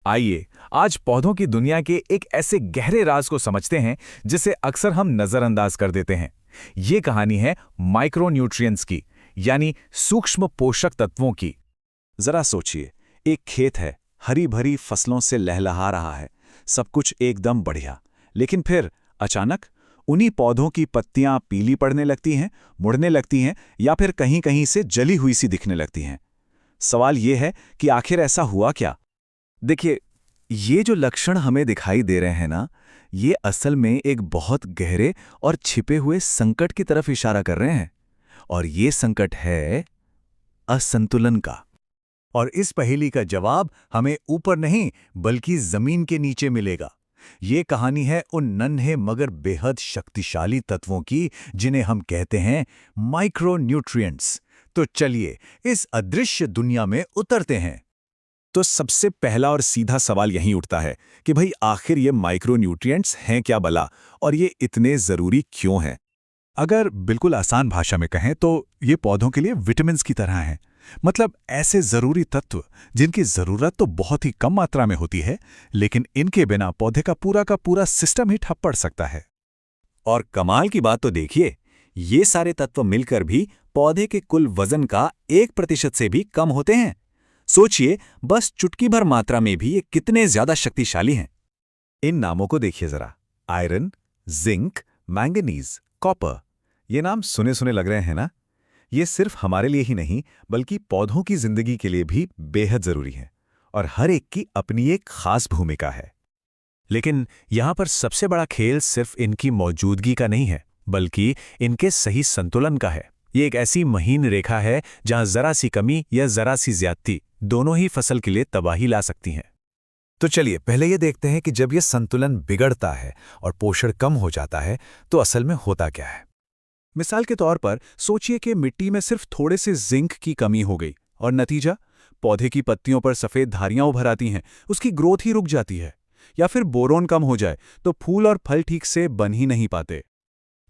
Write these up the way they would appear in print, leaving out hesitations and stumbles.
आइए आज पौधों की दुनिया के एक ऐसे गहरे राज को समझते हैं जिसे अक्सर हम नजरअंदाज कर देते हैं। ये कहानी है माइक्रोन्यूट्रिएंट्स की, यानी सूक्ष्म पोषक तत्वों की। जरा सोचिए, एक खेत है, हरी भरी फसलों से लहलहा रहा है, सब कुछ एकदम बढ़िया। लेकिन फिर अचानक उन्हीं पौधों की पत्तियां पीली पड़ने लगती हैं, मुड़ने लगती हैं या फिर कहीं कहीं से जली हुई सी दिखने लगती हैं। सवाल यह है कि आखिर ऐसा हुआ क्या? देखिए, ये जो लक्षण हमें दिखाई दे रहे हैं ना, ये असल में एक बहुत गहरे और छिपे हुए संकट की तरफ इशारा कर रहे हैं। और ये संकट है असंतुलन का। और इस पहेली का जवाब हमें ऊपर नहीं बल्कि जमीन के नीचे मिलेगा। ये कहानी है उन नन्हे मगर बेहद शक्तिशाली तत्वों की जिन्हें हम कहते हैं माइक्रोन्यूट्रिएंट्स। तो चलिए इस अदृश्य दुनिया में उतरते हैं। तो सबसे पहला और सीधा सवाल यहीं उठता है कि भाई आखिर ये माइक्रोन्यूट्रिएंट्स हैं क्या भला, और ये इतने ज़रूरी क्यों हैं? अगर बिल्कुल आसान भाषा में कहें तो ये पौधों के लिए विटामिन्स की तरह हैं। मतलब ऐसे ज़रूरी तत्व जिनकी ज़रूरत तो बहुत ही कम मात्रा में होती है, लेकिन इनके बिना पौधे का पूरा सिस्टम ही ठप पड़ सकता है। और कमाल की बात तो देखिए, ये सारे तत्व मिलकर भी पौधे के कुल वजन का 1% से भी कम होते हैं। सोचिए, बस चुटकी भर मात्रा में भी ये कितने ज्यादा शक्तिशाली हैं। इन नामों को देखिए जरा। Iron, zinc, manganese, copper. ये नाम सुने सुने लग रहे हैं ना? ये सिर्फ हमारे लिए ही नहीं बल्कि पौधों की जिंदगी के लिए भी बेहद जरूरी है, और हर एक की अपनी एक खास भूमिका है। लेकिन यहाँ पर सबसे बड़ा खेल सिर्फ इनकी मौजूदगी का नहीं है, बल्कि इनके सही संतुलन का है। ये एक ऐसी महीन रेखा है जहाँ जरा सी कमी या जरा सी ज्यादती दोनों ही फसल के लिए तबाही ला सकती हैं। तो चलिए पहले ये देखते हैं कि जब ये संतुलन बिगड़ता है और पोषण कम हो जाता है तो असल में होता क्या है। मिसाल के तौर पर सोचिए कि मिट्टी में सिर्फ थोड़े से जिंक की कमी हो गई और नतीजा, पौधे की पत्तियों पर सफेद धारियां उभर आती हैं, उसकी ग्रोथ ही रुक जाती है। या फिर बोरोन कम हो जाए तो फूल और फल ठीक से बन ही नहीं पाते।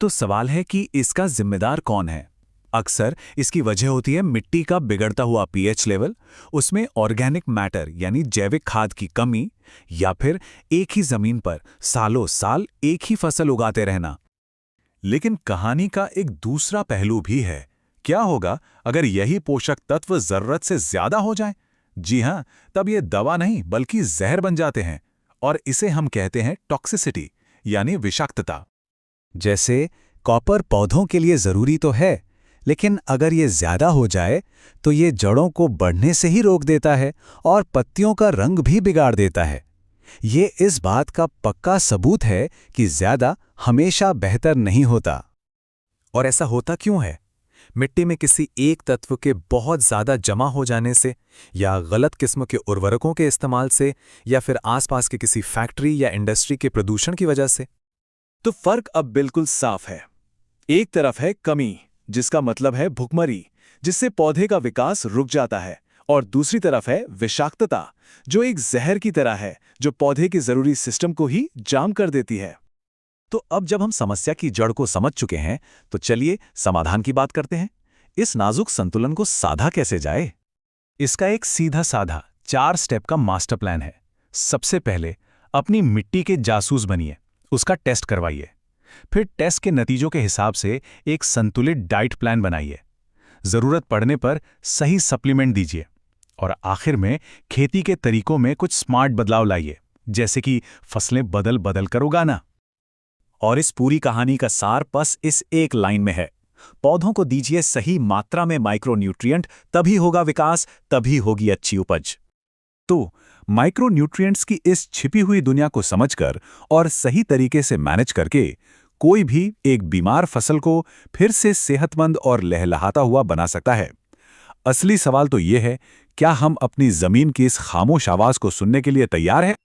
तो सवाल है कि इसका जिम्मेदार कौन है? अक्सर इसकी वजह होती है मिट्टी का बिगड़ता हुआ पीएच लेवल, उसमें ऑर्गेनिक मैटर यानी जैविक खाद की कमी, या फिर एक ही जमीन पर सालों साल एक ही फसल उगाते रहना। लेकिन कहानी का एक दूसरा पहलू भी है। क्या होगा अगर यही पोषक तत्व जरूरत से ज्यादा हो जाएं? जी हां, तब ये दवा नहीं बल्कि जहर बन जाते हैं, और इसे हम कहते हैं टॉक्सिसिटी यानी विषाक्तता। जैसे कॉपर पौधों के लिए जरूरी तो है, लेकिन अगर ये ज्यादा हो जाए तो ये जड़ों को बढ़ने से ही रोक देता है और पत्तियों का रंग भी बिगाड़ देता है। ये इस बात का पक्का सबूत है कि ज्यादा हमेशा बेहतर नहीं होता। और ऐसा होता क्यों है? मिट्टी में किसी एक तत्व के बहुत ज्यादा जमा हो जाने से, या गलत किस्म के उर्वरकों के इस्तेमाल से, या फिर आसपास के किसी फैक्ट्री या इंडस्ट्री के प्रदूषण की वजह से? तो फर्क अब बिल्कुल साफ है। एक तरफ है कमी, जिसका मतलब है भुखमरी, जिससे पौधे का विकास रुक जाता है, और दूसरी तरफ है विषाक्तता, जो एक जहर की तरह है, जो पौधे के जरूरी सिस्टम को ही जाम कर देती है। तो अब जब हम समस्या की जड़ को समझ चुके हैं, तो चलिए समाधान की बात करते हैं। इस नाजुक संतुलन को साधा कैसे जाए? इसका एक सीधा साधा 4 स्टेप का मास्टर प्लान है। सबसे पहले अपनी मिट्टी के जासूस बनिए, उसका टेस्ट करवाइए। फिर टेस्ट के नतीजों के हिसाब से एक संतुलित डाइट प्लान बनाइए। जरूरत पड़ने पर सही सप्लीमेंट दीजिए। और आखिर में खेती के तरीकों में कुछ स्मार्ट बदलाव लाइए, जैसे कि फसलें बदल बदल कर उगाना। और इस पूरी कहानी का सार बस इस एक लाइन में है। पौधों को दीजिए सही मात्रा में माइक्रोन्यूट्रिएंट, तभी होगा विकास, तभी होगी अच्छी उपज। तो माइक्रोन्यूट्रिएंट्स की इस छिपी हुई दुनिया को समझकर और सही तरीके से मैनेज करके कोई भी एक बीमार फसल को फिर से सेहतमंद और लहलहाता हुआ बना सकता है। असली सवाल तो ये है, क्या हम अपनी जमीन की इस खामोश आवाज को सुनने के लिए तैयार हैं?